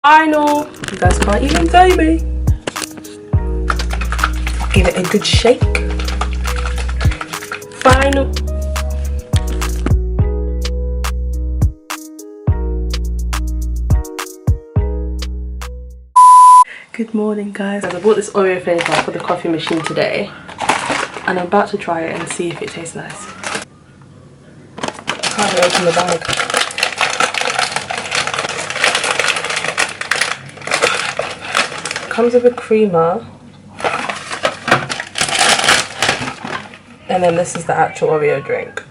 Final. You guys can't even see me. Give it a good shake. Final. Good morning, guys. I bought this Oreo flavor for the coffee machine today, and I'm about to try it and see if it tastes nice. I can't open the bag. Comes with a creamer, and then this is the actual Oreo drink.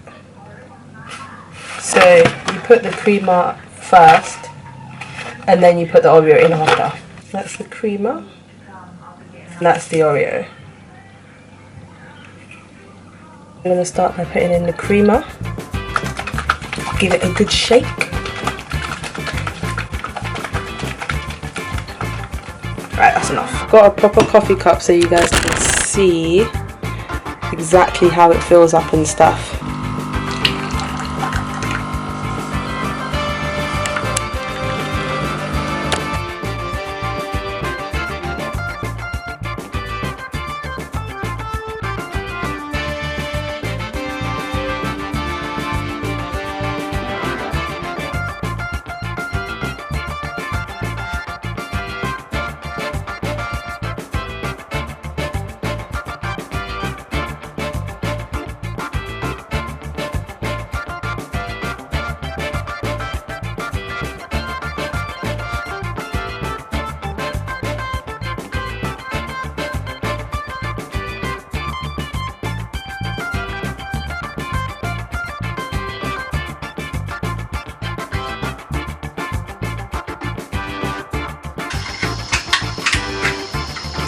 So you put the creamer first, and then you put the Oreo in after. That's the creamer, and that's the Oreo. I'm going to start by putting in the creamer. Give it a good shake. Right, that's enough. Got a proper coffee cup so you guys can see exactly how it fills up and stuff.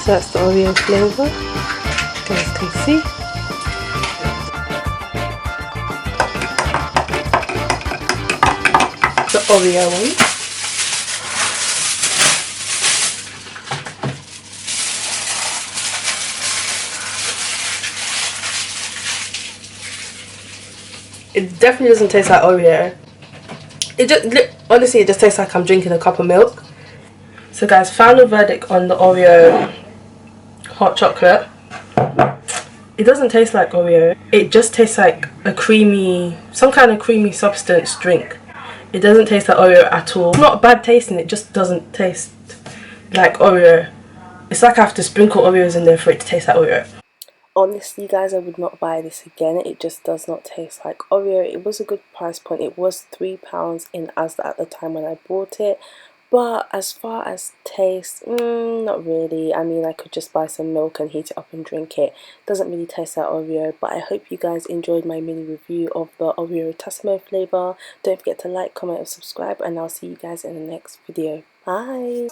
So that's the Oreo flavour, you guys can see. The Oreo one. It definitely doesn't taste like Oreo. It just, honestly, it just tastes like I'm drinking a cup of milk. So guys, final verdict on the Oreo hot chocolate. It doesn't taste like Oreo. It just tastes like a creamy, some kind of creamy substance drink. It doesn't taste like Oreo at all. It's not bad tasting, it just doesn't taste like Oreo. It's like I have to sprinkle Oreos in there for it to taste like Oreo. Honestly guys, I would not buy this again. It just does not taste like Oreo. It was a good price point. It was £3 in Asda at the time when I bought it. But as far as taste, not really. I mean, I could just buy some milk and heat it up and drink it. Doesn't really taste like Oreo. But I hope you guys enjoyed my mini review of the Oreo Tassimo flavour. Don't forget to like, comment and subscribe. And I'll see you guys in the next video. Bye!